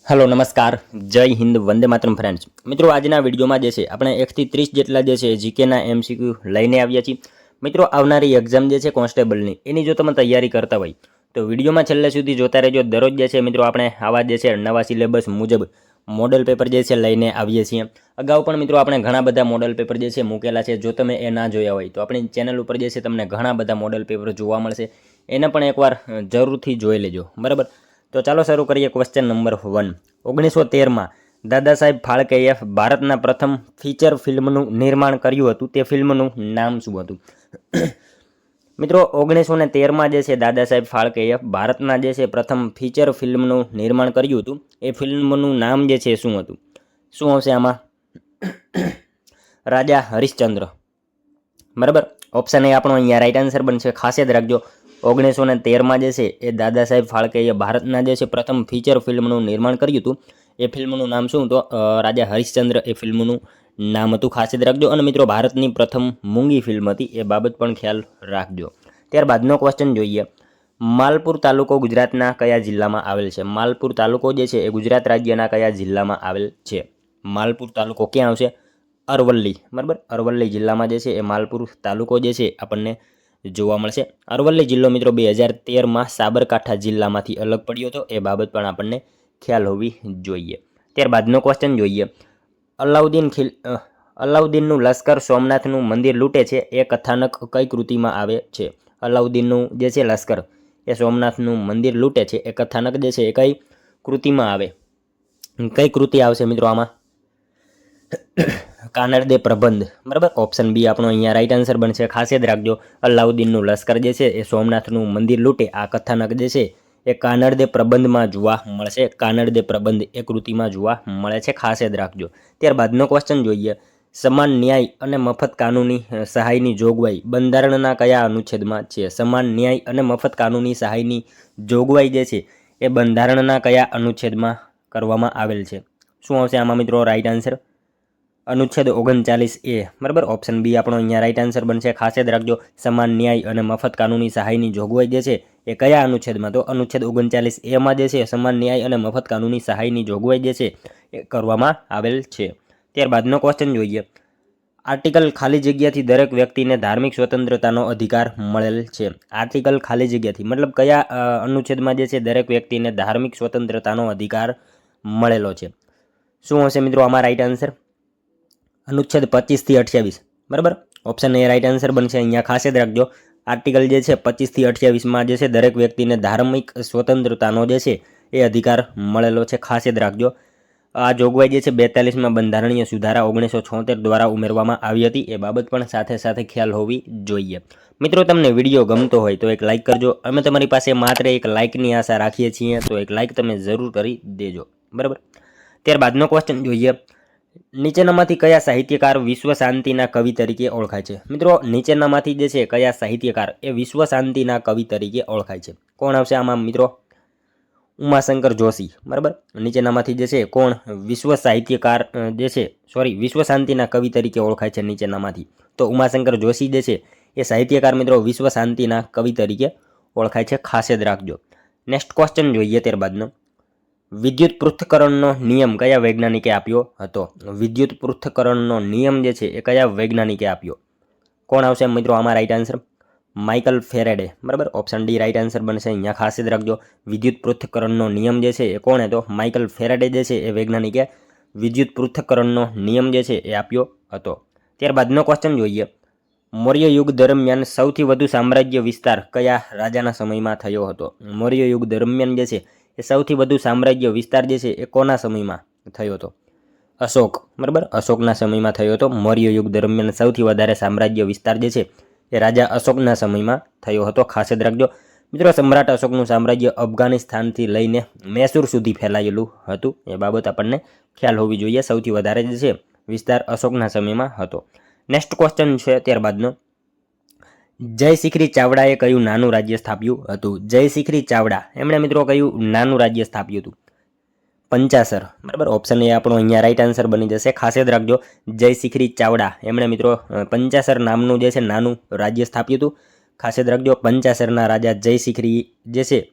Hello नमस्कार जय Hind Vande Mataram friends. मित्रों આજના વિડીયોમાં જે છે આપણે 1 થી 30 જેટલા જે છે જીકેના એમસીક્યુ લઈને આવ્યા છીએ। મિત્રો આવનારી એક્ઝામ જે છે કોન્સ્ટેબલની એની જો તમે તૈયારી કરતા હોય તો વિડીયોમાં છેલ્લે સુધી જોતા રહેજો। દરરોજ જે છે મિત્રો આપણે આવા જે છે નવા સિલેબસ મુજબ મોડલ પેપર જે છે લઈને આવીએ છીએ। અગાઉ પણ મિત્રો આપણે ઘણા બધા મોડલ પેપર જે છે મૂકેલા છે। જો તમે એ ના જોયા હોય તો આપણી ચેનલ ઉપર જે છે તમને ઘણા બધા મોડલ પેપર જોવા મળશે, એને પણ એકવાર જરૂરથી જોઈ લેજો, બરાબર। તો ચાલો શરૂ કરીએ। Question number 1। 1913 માં દાદા સાહેબ ફાળકેએ ભારતના પ્રથમ ફીચર ફિલ્મનું નિર્માણ કર્યું હતું, તે ફિલ્મનું નામ શું હતું? મિત્રો 1913 માં જે છે દાદા સાહેબ ફાળકેએ ભારતના જે છે પ્રથમ ફીચર ફિલ્મનું નિર્માણ કર્યું હતું, એ ફિલ્મનું નામ જે છે શું હતું? શું આવશે આમાં? રાજા હરિશ્ચંદ્ર, બરાબર। ઓપ્શન એ આપણો અહીંયા રાઈટ આન્સર બનશે, ખાસ યાદ રાખજો। 1913 માં જે છે એ દાદા સાહેબ ફાળકેએ ભારતના જે છે પ્રથમ ફીચર ફિલ્મનું નિર્માણ કર્યું હતું, એ ફિલ્મનું નામ શું? તો રાજા હરિશ્ચંદ્ર એ ફિલ્મનું નામ હતું, ખાસ યાદ રાખજો। અને મિત્રો ભારતની પ્રથમ મૂંગી ફિલ્મ હતી, એ બાબત પણ ખ્યાલ રાખજો। ત્યારબાદનો ક્વેશ્ચન જોઈએ। માલપુર તાલુકો ગુજરાતના કયા જિલ્લામાં આવેલ છે? માલપુર તાલુકો જે છે એ ગુજરાત રાજ્યના કયા જિલ્લામાં આવેલ છે? માલપુર તાલુકો ક્યાં આવશે? અરવલ્લી, બરાબર। અરવલ્લી જિલ્લામાં જે છે એ માલપુર તાલુકો જે છે આપણને જોવા મળશે। અરવલ્લી જિલ્લો મિત્રો 2013માં સાબરકાંઠા જિલ્લામાંથી અલગ પડ્યો હતો, એ બાબત પણ આપણને ખ્યાલ હોવી જોઈએ। ત્યારબાદનો ક્વેશ્ચન જોઈએ। અલાઉદ્દીનનું લશ્કર સોમનાથનું મંદિર લૂંટે છે, એ કથાનક કઈ કૃતિમાં આવે છે? અલાઉદ્દીનનું જે છે લશ્કર એ સોમનાથનું મંદિર લૂંટે છે, એ કથાનક જે છે એ કઈ કૃતિમાં આવે? કઈ કૃતિ આવશે મિત્રો આમાં? કાનડ દે પ્રબંધ, બરાબર। ઓપ્શન બી આપણો અહીંયા રાઈટ આન્સર બનશે, ખાસ યાદ રાખજો। અલાઉદ્દીનનું લશ્કર જે છે એ સોમનાથનું મંદિર લૂંટે, આ કથાનક જે છે એ કાનડ દે પ્રબંધમાં જોવા મળશે। કાનડ દે પ્રબંધ એ કૃતિમાં જોવા મળે છે, ખાસ યાદ રાખજો। ત્યારબાદનો ક્વેશ્ચન જોઈએ। સમાન ન્યાય અને મફત કાનૂની સહાયની જોગવાઈ બંધારણના કયા અનુચ્છેદમાં છે? સમાન ન્યાય અને મફત કાનૂની સહાયની જોગવાઈ જે છે એ બંધારણના કયા અનુચ્છેદમાં કરવામાં આવેલ છે? શું આવશે આમાં મિત્રો રાઈટ આન્સર? અનુચ્છેદ 39A, બરાબર। ઓપ્શન બી આપણો અહીંયા રાઈટ આન્સર બનશે, ખાસ યાદ રાખજો। સમાન ન્યાય અને મફત કાનૂની સહાયની જોગવાઈ જે છે એ કયા અનુચ્છેદમાં? તો અનુચ્છેદ 39A જે છે સમાન ન્યાય અને મફત કાનૂની સહાયની જોગવાઈ જે છે એ કરવામાં આવેલ છે। ત્યારબાદનો ક્વેશ્ચન જોઈએ। આર્ટિકલ ખાલી જગ્યાથી દરેક વ્યક્તિને ધાર્મિક સ્વતંત્રતાનો અધિકાર મળેલ છે। આર્ટિકલ ખાલી જગ્યાથી મતલબ કયા અનુચ્છેદમાં જે છે દરેક વ્યક્તિને ધાર્મિક સ્વતંત્રતાનો અધિકાર મળેલો છે? શું હશે મિત્રો આમાં રાઈટ આન્સર? અનુચ્છેદ 25 થી 28, બરાબર। ઓપ્શન એ રાઈટ આન્સર બનશે અહીંયા, ખાસ યાદ રાખજો। આર્ટિકલ જે છે 25 થી 28માં જે છે દરેક વ્યક્તિને ધાર્મિક સ્વતંત્રતાનો જે છે એ અધિકાર મળેલો છે, ખાસ યાદ રાખજો। આ જોગવાઈ જે છે 42માં બંધારણીય સુધારા 1976 દ્વારા ઉમેરવામાં આવી હતી, એ બાબત પણ સાથે સાથે ખ્યાલ હોવી જોઈએ। મિત્રો તમને વિડીયો ગમતો હોય તો એક લાઇક કરજો। અમે તમારી પાસે માત્ર એક લાઇકની આશા રાખીએ છીએ, તો એક લાઇક તમે જરૂર કરી દેજો, બરાબર। ત્યારબાદનો ક્વેશ્ચન જોઈએ। નીચેનામાંથી કયા સાહિત્યકાર વિશ્વ શાંતિના કવિ તરીકે ઓળખાય છે? મિત્રો નીચેનામાંથી જે છે કયા સાહિત્યકાર એ વિશ્વ શાંતિના કવિ તરીકે ઓળખાય છે? કોણ આવશે આમાં મિત્રો? ઉમાશંકર જોશી, બરાબર। નીચેનામાંથી જે છે કોણ વિશ્વ સાહિત્યકાર જે છે વિશ્વ શાંતિના કવિ તરીકે ઓળખાય છે નીચેનામાંથી? તો ઉમાશંકર જોશી જે છે એ સાહિત્યકાર મિત્રો વિશ્વ શાંતિના કવિ તરીકે ઓળખાય છે, ખાસ યાદ રાખજો। નેક્સ્ટ ક્વેશ્ચન જોઈએ ત્યારબાદનો। વિદ્યુત પૃથ્થકરણનો નિયમ કયા વૈજ્ઞાનિકે આપ્યો હતો? વિદ્યુત પૃથ્થકરણનો નિયમ જે છે એ કયા વૈજ્ઞાનિકે આપ્યો? કોણ આવશે મિત્રો આમાં રાઈટ આન્સર? માઇકલ ફેરેડે, બરાબર। ઓપ્શન ડી રાઈટ આન્સર બનશે અહીંયા, ખાસ યાદ રાખજો। વિદ્યુત પૃથ્થકરણનો નિયમ જે છે એ કોણે? તો માઇકલ ફેરેડે જે છે એ વૈજ્ઞાનિકે વિદ્યુત પૃથ્થકરણનો નિયમ જે છે એ આપ્યો હતો। ત્યારબાદનો ક્વેશ્ચન જોઈએ। મૌર્ય યુગ દરમિયાન સૌથી વધુ સામ્રાજ્ય વિસ્તાર કયા રાજાના સમયમાં થયો હતો? મૌર્ય યુગ દરમિયાન જે છે એ સૌથી વધુ સામ્રાજ્ય વિસ્તાર જે છે એ કોના સમયમાં થયો હતો? અશોક, બરાબર। અશોકના સમયમાં થયો હતો। મૌર્ય યુગ દરમિયાન સૌથી વધારે સામ્રાજ્ય વિસ્તાર જે છે એ રાજા અશોકના સમયમાં થયો હતો, ખાસ યાદ રાખજો। મિત્રો સમ્રાટ અશોકનું સામ્રાજ્ય અફઘાનિસ્તાનથી લઈને મૈસૂર સુધી ફેલાયેલું હતું, એ બાબત આપણને ખ્યાલ હોવી જોઈએ। સૌથી વધારે જે છે વિસ્તાર અશોકના સમયમાં હતો। નેક્સ્ટ ક્વેશ્ચન છે ત્યારબાદનો। જયશિખરી ચાવડાએ કયું નાનું રાજ્ય સ્થાપ્યું હતું? જયશિખરી ચાવડા એમણે મિત્રો કયું નાનું રાજ્ય સ્થાપ્યું હતું? પંચાસર, બરાબર। ઓપ્શન એ આપણો અહીંયા રાઈટ આન્સર બની જશે, ખાસ યાદ રાખજો। જયશિખરી ચાવડા એમણે મિત્રો પંચાસર નામનું જે છે નાનું રાજ્ય સ્થાપ્યું હતું, ખાસ યાદ રાખજો। પંચાસરના રાજા જયશિખરી જે છે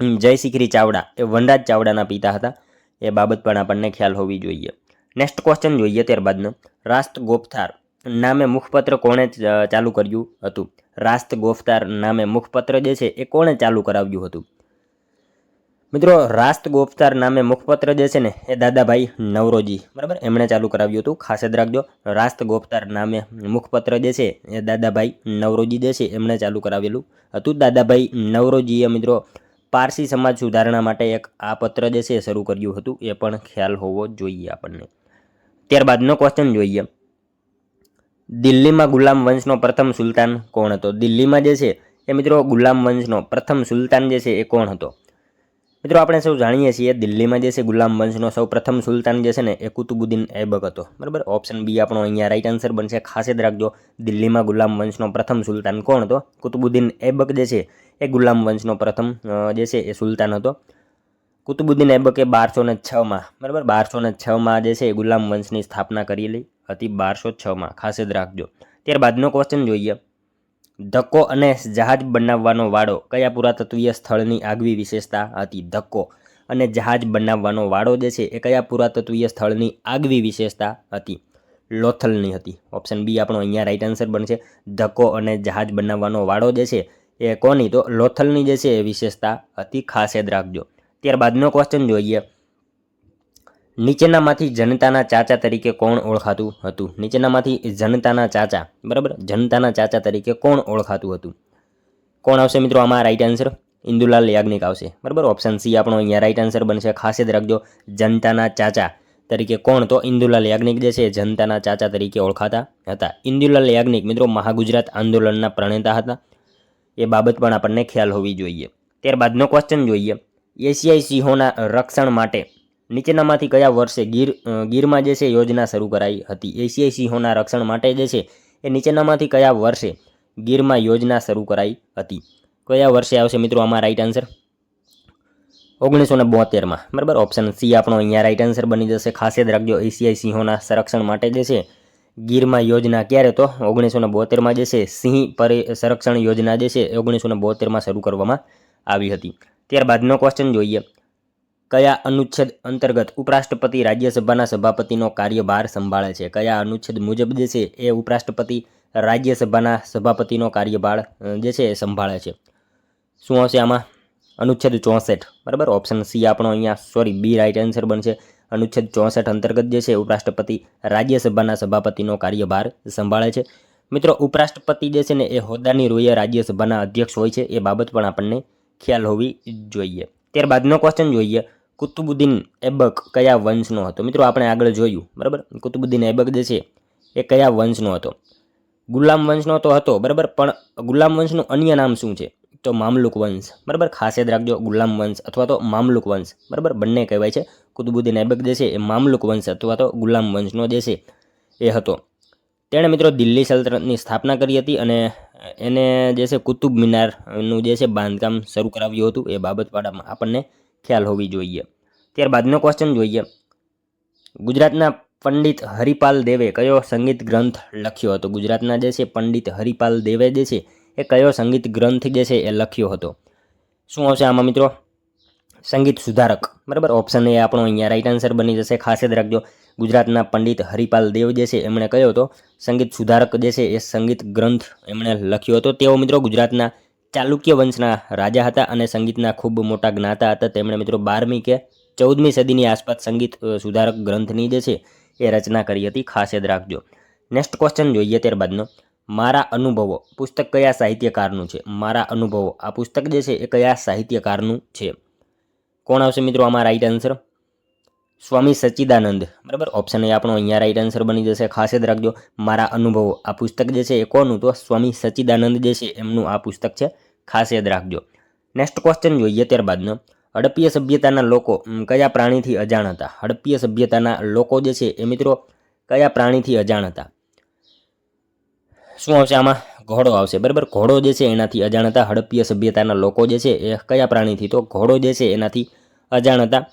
જય શિખરી ચાવડા એ વનરાજ ચાવડાના પિતા હતા. એ બાબત પણ આપણને ખ્યાલ હોવી જોઈએ. નેક્સ્ટ ક્વેશ્ચન જોઈએ ત્યારબાદનો. રાસ્ત ગોફતાર નામે મુખપત્ર કોણે ચાલુ કર્યું હતું? રાસ્ત ગોફતાર નામે મુખપત્ર જે છે એ કોણે ચાલુ કરાવ્યું હતું? મિત્રો રાસ્ત ગોફતાર નામે મુખપત્ર જે છે ને એ દાદાભાઈ નવરોજી, બરાબર, એમણે ચાલુ કરાવ્યું હતું. ખાસ યાદ રાખજો, રાસ્ત ગોફતાર નામે મુખપત્ર જે છે એ દાદાભાઈ નવરોજી જે છે એમણે ચાલુ કરાવેલું હતું. દાદાભાઈ નવરોજીએ મિત્રો પારસી સમાજ સુધારણા માટે એક આ પત્ર જે છે શરૂ કર્યું હતું, એ પણ ખ્યાલ હોવો જોઈએ આપણને. ત્યારબાદનો ક્વેશ્ચન જોઈએ. દિલ્હીમાં ગુલામ વંશનો પ્રથમ સુલતાન કોણ હતો? દિલ્હીમાં જે છે એ મિત્રો ગુલામ વંશનો પ્રથમ સુલતાન જે છે એ કોણ હતો? મિત્રો આપણે સૌ જાણીએ છીએ દિલ્હીમાં જે છે ગુલામ વંશનો સૌ પ્રથમ સુલતાન જે છે ને એ કુતુબુદ્દીન એબક હતો, બરાબર. ઓપ્શન બી આપણો અહીંયા રાઈટ આન્સર બનશે. ખાસ યાદ રાખજો, દિલ્હીમાં ગુલામ વંશનો પ્રથમ સુલતાન કોણ હતો? કુતુબુદ્દીન એબક જે છે એ ગુલામ વંશનો પ્રથમ જે છે એ સુલતાન હતો. કુતુબુદ્દીન એબકે 1206માં, બરાબર, 1206માં જે છે એ ગુલામ વંશની સ્થાપના કરેલી હતી, 1206માં. ખાસ યાદ રાખજો. ત્યારબાદનો ક્વેશ્ચન જોઈએ. ધક્કો અને જહાજ બનાવવાનો વાડો કયા પુરાતત્વીય સ્થળની આગવી વિશેષતા હતી? ધક્કો અને જહાજ બનાવવાનો વાડો જે છે એ કયા પુરાતત્વીય સ્થળની આગવી વિશેષતા હતી? લોથલની હતી. ઓપ્શન બી આપણો અહીંયા રાઈટ આન્સર બનશે. ધક્કો અને જહાજ બનાવવાનો વાડો જે છે એ કોની? તો લોથલની જે છે એ વિશેષતા હતી. ખાસ યાદ રાખજો. ત્યારબાદનો ક્વેશ્ચન જોઈએ. નીચેનામાંથી જનતાના ચાચા તરીકે કોણ ઓળખાતું હતું? નીચેનામાંથી જનતાના ચાચા, બરાબર, જનતાના ચાચા તરીકે કોણ ઓળખાતું હતું? કોણ આવશે મિત્રો આમાં રાઈટ આન્સર? ઇન્દુલાલ યાજ્ઞિક આવશે, બરાબર. ઓપ્શન સી આપણો અહીંયા રાઈટ આન્સર બનશે. ખાસ યાદ રાખજો, જનતાના ચાચા તરીકે કોણ? તો ઇન્દુલાલ યાજ્ઞિક જે છે જનતાના ચાચા તરીકે ઓળખાતા હતા. ઇન્દુલાલ યાજ્ઞિક મિત્રો મહાગુજરાત આંદોલનના પ્રણેતા હતા, એ બાબત પણ આપણને ખ્યાલ હોવી જોઈએ. ત્યારબાદનો ક્વેશ્ચન જોઈએ. એશિયાઈ સિંહોના રક્ષણ માટે નીચેનામાંથી કયા વર્ષે ગીરમાં જે છે યોજના શરૂ કરાઈ હતી? એશિયાઈ સિંહોના રક્ષણ માટે જે છે એ નીચેનામાંથી કયા વર્ષે ગીરમાં યોજના શરૂ કરાઈ હતી? કયા વર્ષે આવશે મિત્રો આમાં રાઈટ આન્સર? 1972માં, બરાબર. ઓપ્શન સી આપણો અહીંયા રાઈટ આન્સર બની જશે. ખાસ યાદ રાખજો, એશિયાઈ સિંહોના સંરક્ષણ માટે જે છે ગીરમાં યોજના ક્યારે? તો 1972માં જે છે સિંહ સંરક્ષણ યોજના જે છે 1972માં શરૂ કરવામાં આવી હતી. ત્યારબાદનો ક્વેશ્ચન જોઈએ. કયા અનુચ્છેદ અંતર્ગત ઉપરાષ્ટ્રપતિ રાજ્યસભાના સભાપતિનો કાર્યભાર સંભાળે છે? કયા અનુચ્છેદ મુજબ જે છે એ ઉપરાષ્ટ્રપતિ રાજ્યસભાના સભાપતિનો કાર્યભાર જે છે એ સંભાળે છે? શું આવશે આમાં? અનુચ્છેદ 64, બરાબર. ઓપ્શન સી આપણો અહીંયા બી રાઈટ આન્સર બનશે. અનુચ્છેદ 64 અંતર્ગત જે છે ઉપરાષ્ટ્રપતિ રાજ્યસભાના સભાપતિનો કાર્યભાર સંભાળે છે. મિત્રો ઉપરાષ્ટ્રપતિ જે છે ને એ હોદ્દાની રૂએ રાજ્યસભાના અધ્યક્ષ હોય છે, એ બાબત પણ આપણને ખ્યાલ હોવી જોઈએ. ત્યારબાદનો ક્વેશ્ચન જોઈએ. કુતુબુદ્દીન એબક કયા વંશનો હતો? મિત્રો આપણે આગળ જોયું, બરાબર. કુતુબુદ્દીન એબક જે છે એ કયા વંશનો હતો? ગુલામ વંશનો તો હતો, બરાબર, પણ ગુલામ વંશનું અન્ય નામ શું છે? તો મામલુક વંશ, બરાબર. ખાસ યાદ રાખજો, ગુલામ વંશ અથવા તો મામલુક વંશ, બરાબર, બંને કહેવાય છે. કુતુબુદ્દીન એબક જે છે એ મામલુક વંશ અથવા તો ગુલામ વંશનો જે છે એ હતો. તેણે મિત્રો દિલ્હી સલ્તનતની સ્થાપના કરી હતી અને એને જે છે કુતુબ મિનારનું જે છે બાંધકામ શરૂ કરાવ્યું હતું, એ બાબત પણ આપણને ખ્યાલ હોવી જોઈએ. ત્યારબાદનો ક્વેશ્ચન જોઈએ. ગુજરાતના પંડિત હરિપાલ દેવે કયો સંગીત ગ્રંથ લખ્યો હતો? ગુજરાતના જે છે પંડિત હરિપાલ દેવે જે છે એ કયો સંગીત ગ્રંથ જે છે એ લખ્યો હતો? શું આવશે આમાં મિત્રો? સંગીત સુધારક, બરાબર. ઓપ્શન એ આપણો અહીંયા રાઈટ આન્સર બની જશે. ખાસ યાદ રાખજો, ગુજરાતના પંડિત હરિપાલ દેવ જે છે એમણે કયો હતો? સંગીત સુધારક જે છે એ સંગીત ગ્રંથ એમણે લખ્યો હતો. તેઓ મિત્રો ગુજરાતના ચાલુક્ય વંશના રાજા હતા અને સંગીતના ખૂબ મોટા જ્ઞાતા હતા. તેમણે મિત્રો 12મી કે 14મી સદીની આસપાસ સંગીત સુધારક ગ્રંથની જે છે એ રચના કરી હતી. ખાસ યાદ રાખજો. નેક્સ્ટ ક્વેશ્ચન જોઈએ ત્યારબાદનો. મારા અનુભવો પુસ્તક કયા સાહિત્યકારનું છે? મારા અનુભવો આ પુસ્તક જે છે એ કયા સાહિત્યકારનું છે? કોણ આવશે મિત્રો આમાં રાઈટ આન્સર? સ્વામી સચ્ચિદાનંદ, બરાબર. ઓપ્શન એ આપણો અહીંયા રાઈટ આન્સર બની જશે. ખાસ યાદ રાખજો, મારા અનુભવો આ પુસ્તક જે છે એ કોનું? તો સ્વામી સચ્ચિદાનંદ જે છે એમનું આ પુસ્તક છે. ખાસ યાદ રાખજો. નેક્સ્ટ ક્વેશ્ચન જોઈએ ત્યારબાદનો. હડપ્પીય સભ્યતાના લોકો કયા પ્રાણીથી અજાણ હતા? હડપ્પીય સભ્યતાના લોકો જે છે એ મિત્રો કયા પ્રાણીથી અજાણ હતા? શું આવશે આમાં? ઘોડો આવશે, બરાબર. ઘોડો જે છે એનાથી અજાણ હતા. હડપ્પીય સભ્યતાના લોકો જે છે એ કયા પ્રાણીથી? તો ઘોડો જે છે એનાથી અજાણ હતા.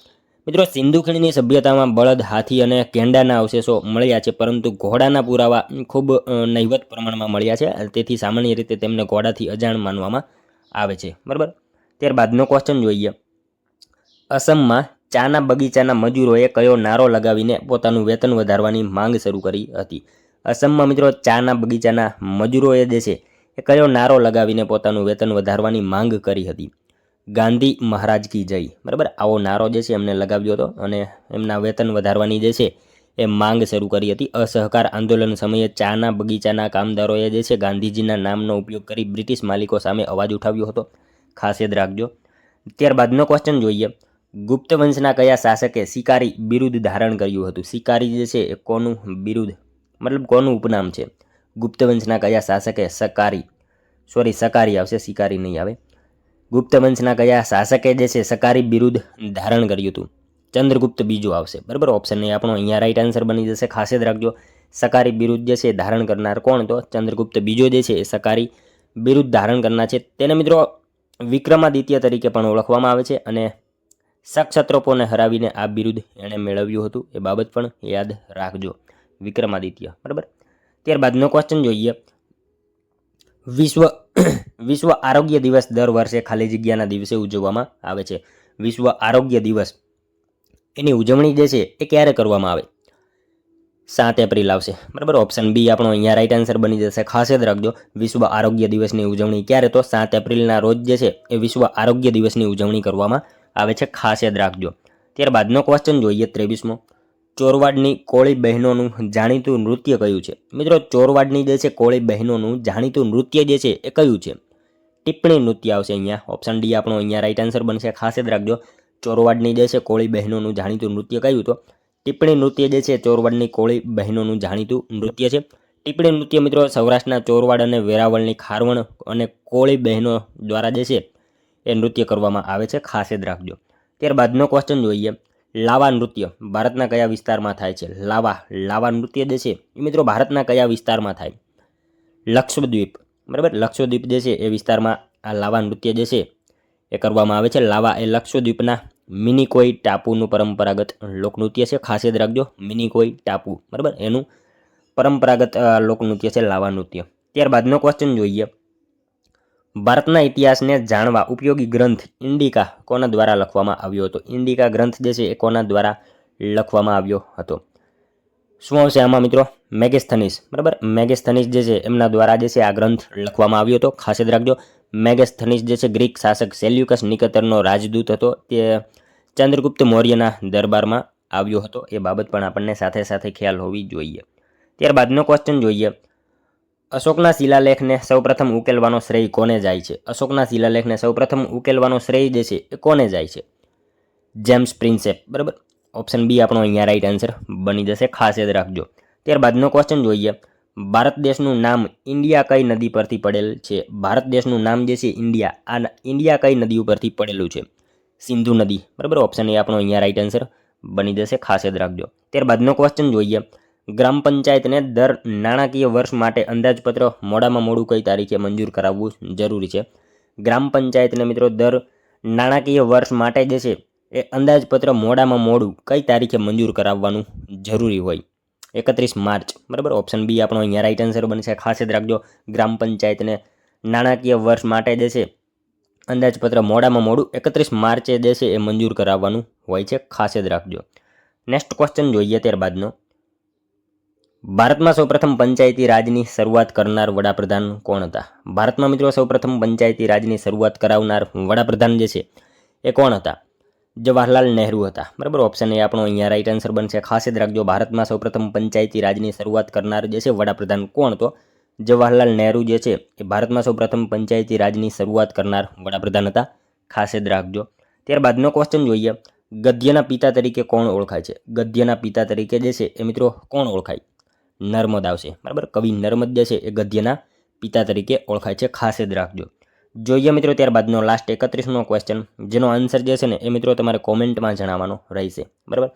મિત્રો સિંધુ ખીણની સભ્યતામાં બળદ, હાથી અને ગેંડાના અવશેષો મળ્યા છે, પરંતુ ઘોડાના પુરાવા ખૂબ નહિવત પ્રમાણમાં મળ્યા છે. તેથી સામાન્ય રીતે તેમને ઘોડાથી અજાણ માનવામાં આવે છે, બરાબર. ત્યારબાદનો ક્વેશ્ચન જોઈએ, અસમમાં ચાના બગીચાના મજૂરોએ કયો નારો લગાવીને પોતાનું વેતન વધારવાની માંગ શરૂ કરી હતી? અસમમાં મિત્રો ચાના બગીચાના મજૂરોએ જે છે એ કયો નારો લગાવીને પોતાનું વેતન વધારવાની માંગ કરી હતી? ગાંધી મહારાજ કી જય, બરાબર, આવો નારો જે છે એમને લગાવ્યો હતો અને એમના વેતન વધારવાની જે છે એ માંગ શરૂ કરી હતી. અસહકાર આંદોલન સમયે ચાના બગીચાના કામદારોએ જે છે ગાંધીજીના નામનો ઉપયોગ કરી બ્રિટિશ માલિકો સામે અવાજ ઉઠાવ્યો હતો, ખાસ યાદ રાખજો. ત્યારબાદનો ક્વેશ્ચન જોઈએ, ગુપ્ત વંશના કયા શાસકે શિકારી બિરુદ ધારણ કર્યું હતું? શિકારી જે છે એ કોનું બિરુદ, મતલબ કોનું ઉપનામ છે? ગુપ્ત વંશના કયા શાસકે સકારી આવશે, શિકારી નહીં આવે. ગુપ્ત વંશના કયા શાસકે જે છે સકારી બિરુદ ધારણ કર્યું હતું? ચંદ્રગુપ્ત બીજો આવશે, બરાબર. ઓપ્શન એ આપણો અહીંયા રાઈટ આન્સર બની જશે, ખાસ યાદ રાખજો. સકારી બિરુદ જે છે ધારણ કરનાર કોણ? તો ચંદ્રગુપ્ત બીજો જે છે એ સકારી બિરુદ ધારણ કરનાર છે. તેને મિત્રો વિક્રમાદિત્ય તરીકે પણ ઓળખવામાં આવે છે અને સક્ષત્રોપોને હરાવીને આ બિરુદ એણે મેળવ્યું હતું, એ બાબત પણ યાદ રાખજો, વિક્રમાદિત્ય, બરાબર. ત્યારબાદનો ક્વેશ્ચન જોઈએ, વિશ્વ આરોગ્ય દિવસ દર વર્ષે ખાલી જગ્યાના દિવસે ઉજવવામાં આવે છે. વિશ્વ આરોગ્ય દિવસ એની ઉજવણી જે છે એ ક્યારે કરવામાં આવે? 7 એપ્રિલ આવશે, બરાબર. ઓપ્શન બી આપણો અહીંયા રાઈટ આન્સર બની જશે, ખાસ યાદ રાખજો. વિશ્વ આરોગ્ય દિવસની ઉજવણી ક્યારે? તો 7 એપ્રિલના રોજ જે છે એ વિશ્વ આરોગ્ય દિવસની ઉજવણી કરવામાં આવે છે, ખાસ યાદ રાખજો. ત્યારબાદનો ક્વેશ્ચન જોઈએ 23મો, ચોરવાડની કોળી બહેનોનું જાણીતું નૃત્ય કયું છે? મિત્રો ચોરવાડની જે છે કોળી બહેનોનું જાણીતું નૃત્ય જે છે એ કયું છે? ટિપ્પણી નૃત્ય આવશે અહીંયા. ઓપ્શન ડી આપણો અહીંયા રાઈટ આન્સર બનશે, ખાસ યાદ રાખજો. ચોરવાડની જે છે કોળી બહેનોનું જાણીતું નૃત્ય કયું? તો ટિપ્પણી નૃત્ય જે છે ચોરવાડની કોળી બહેનોનું જાણીતું નૃત્ય છે. ટિપ્પણી નૃત્ય મિત્રો સૌરાષ્ટ્રના ચોરવાડ અને વેરાવળની ખારવણ અને કોળી બહેનો દ્વારા જે છે એ નૃત્ય કરવામાં આવે છે, ખાસ યાદ રાખજો. ત્યારબાદનો ક્વેશ્ચન જોઈએ, લાવા નૃત્ય ભારતના કયા વિસ્તારમાં થાય છે? લાવા નૃત્ય જે છે એ મિત્રો ભારતના કયા વિસ્તારમાં થાય? લક્ષદ્વીપ, બરાબર. લક્ષદ્વીપ જે છે એ વિસ્તારમાં આ લાવા નૃત્ય જે છે એ કરવામાં આવે છે. લાવા એ લક્ષદ્વીપના મિનિકોઈ ટાપુનું પરંપરાગત લોકનૃત્ય છે, ખાસ યાદ રાખજો. મિનિકોઈ ટાપુ, બરાબર, એનું પરંપરાગત લોકનૃત્ય છે લાવા નૃત્ય. ત્યારબાદનો ક્વેશ્ચન જોઈએ, ભારતના ઇતિહાસને જાણવા ઉપયોગી ગ્રંથ ઇન્ડિકા કોના દ્વારા લખવામાં આવ્યો હતો? ઇન્ડિકા ગ્રંથ જે છે એ કોના દ્વારા લખવામાં આવ્યો હતો? શું આવશે આમાં મિત્રો? મેગેસ્થનીસ, બરાબર. મેગેસ્થનીસ જે છે એમના દ્વારા જે છે આ ગ્રંથ લખવામાં આવ્યો હતો, ખાસ યાદ રાખજો. મેગેસ્થનીસ જે છે ગ્રીક શાસક સેલ્યુકસ નિકેતરનો રાજદૂત હતો, તે ચંદ્રગુપ્ત મૌર્યના દરબારમાં આવ્યો હતો, એ બાબત પણ આપણને સાથે સાથે ખ્યાલ હોવી જોઈએ. ત્યારબાદનો ક્વેશ્ચન જોઈએ, અશોકના શિલાલેખને સૌપ્રથમ ઉકેલવાનો શ્રેય કોને જાય છે? અશોકના શિલાલેખને સૌપ્રથમ ઉકેલવાનો શ્રેય જે છે એ કોને જાય છે? જેમ્સ પ્રિન્સેપ, બરાબર. ઓપ્શન બી આપણો અહીંયા રાઈટ આન્સર બની જશે, ખાસ યાદ રાખજો. ત્યારબાદનો ક્વેશ્ચન જોઈએ, ભારત દેશનું નામ ઇન્ડિયા કઈ નદી પરથી પડેલ છે? ભારત દેશનું નામ જે છે ઇન્ડિયા કઈ નદી ઉપરથી પડેલું છે? સિંધુ નદી, બરાબર. ઓપ્શન એ આપણો અહીંયા રાઈટ આન્સર બની જશે, ખાસ યાદ રાખજો. ત્યારબાદનો ક્વેશ્ચન જોઈએ, ગ્રામ પંચાયતને દર નાણાકીય વર્ષ માટે અંદાજપત્ર મોડામાં મોડું કઈ તારીખે મંજૂર કરાવવું જરૂરી છે? ગ્રામ પંચાયતને મિત્રો દર નાણાકીય વર્ષ માટે જે છે એ અંદાજપત્ર મોડામાં મોડું કઈ તારીખે મંજૂર કરાવવાનું જરૂરી હોય? 31 માર્ચ, બરાબર. ઓપ્શન બી આપણો અહીંયા રાઈટ આન્સર બનશે, ખાસ યાદ રાખજો. ગ્રામ પંચાયતને નાણાકીય વર્ષ માટે જે છે અંદાજપત્ર મોડામાં મોડું 31 માર્ચે જે છે એ મંજૂર કરાવવાનું હોય છે, ખાસ યાદ રાખજો. નેક્સ્ટ ક્વેશ્ચન જોઈએ ત્યારબાદનો, ભારતમાં સૌપ્રથમ પંચાયતી રાજની શરૂઆત કરનાર વડાપ્રધાન કોણ હતા? ભારતમાં મિત્રો સૌપ્રથમ પંચાયતી રાજની શરૂઆત કરાવનાર વડાપ્રધાન જે છે એ કોણ હતા? જવાહરલાલ નહેરુ હતા, બરાબર. ઓપ્શન એ આપણો અહીંયા રાઈટ આન્સર બનશે, ખાસ યાદ રાખજો. ભારતમાં સૌપ્રથમ પંચાયતી રાજની શરૂઆત કરનાર જે છે વડાપ્રધાન કોણ? તો જવાહરલાલ નહેરુ જે છે એ ભારતમાં સૌપ્રથમ પંચાયતી રાજની શરૂઆત કરનાર વડાપ્રધાન હતા, ખાસ યાદ રાખજો. ત્યારબાદનો ક્વેશ્ચન જોઈએ, ગદ્યના પિતા તરીકે કોણ ઓળખાય છે? ગદ્યના પિતા તરીકે જે છે એ મિત્રો કોણ ઓળખાય? નર્મદ આવશે, બરાબર. કવિ નર્મદ જે છે એ ગદ્યના પિતા તરીકે ઓળખાય છે, ખાસ યાદ રાખજો. જોઈએ મિત્રો ત્યારબાદનો લાસ્ટ 31મો ક્વેશ્ચન, જેનો આન્સર જે છે ને એ મિત્રો તમારે કોમેન્ટમાં જણાવવાનો રહેશે, બરાબર.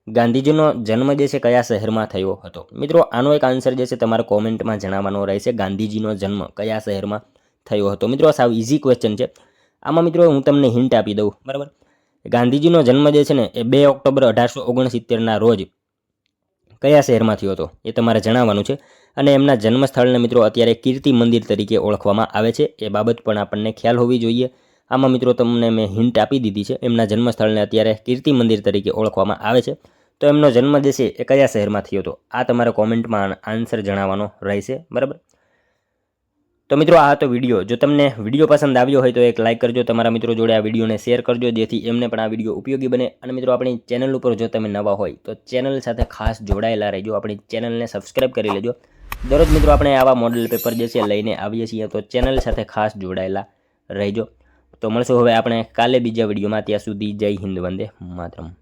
ગાંધીજીનો જન્મ જે છે કયા શહેરમાં થયો હતો? મિત્રો આનો એક આન્સર જે છે તમારે કોમેન્ટમાં જણાવવાનો રહેશે. ગાંધીજીનો જન્મ કયા શહેરમાં થયો હતો? મિત્રો સાવ ઇઝી ક્વેશ્ચન છે. આમાં મિત્રો હું તમને હિન્ટ આપી દઉં, બરાબર. ગાંધીજીનો જન્મ જે છે ને એ 2 ઓક્ટોબર 1869ના રોજ કયા શહેરમાં થયો હતો એ તમારે જણાવવાનું છે. અને એમના જન્મસ્થળને મિત્રો અત્યારે કીર્તિ મંદિર તરીકે ઓળખવામાં આવે છે, એ બાબત પણ આપણને ખ્યાલ હોવી જોઈએ. આમાં મિત્રો તમને મેં હિન્ટ આપી દીધી છે. એમના જન્મસ્થળને અત્યારે કીર્તિ મંદિર તરીકે ઓળખવામાં આવે છે. તો એમનો જન્મ જે છે એ કયા શહેરમાં થયો હતો, આ તમારે કોમેન્ટમાં આન્સર જણાવવાનો રહેશે, બરાબર. તો મિત્રો આ હતો વિડીયો. જો તમને વિડીયો પસંદ આવ્યો હોય તો એક લાઇક કરજો, તમારા મિત્રો જોડે આ વિડીયોને શેર કરજો, જેથી એમને પણ આ વિડીયો ઉપયોગી બને. અને મિત્રો આપણી ચેનલ ઉપર જો તમે નવા હોય તો ચેનલ સાથે ખાસ જોડાયેલા રહેજો, આપણી ચેનલને સબસ્ક્રાઈબ કરી લેજો. દરરોજ મિત્રો આપણે આવા મોડેલ પેપર જે છે લઈને આવીએ છીએ, તો ચેનલ સાથે ખાસ જોડાયેલા રહેજો. તો મળશું હવે આપણે કાલે બીજા વિડીયોમાં. ત્યાં સુધી જય હિન્દ, વંદે માતરમ.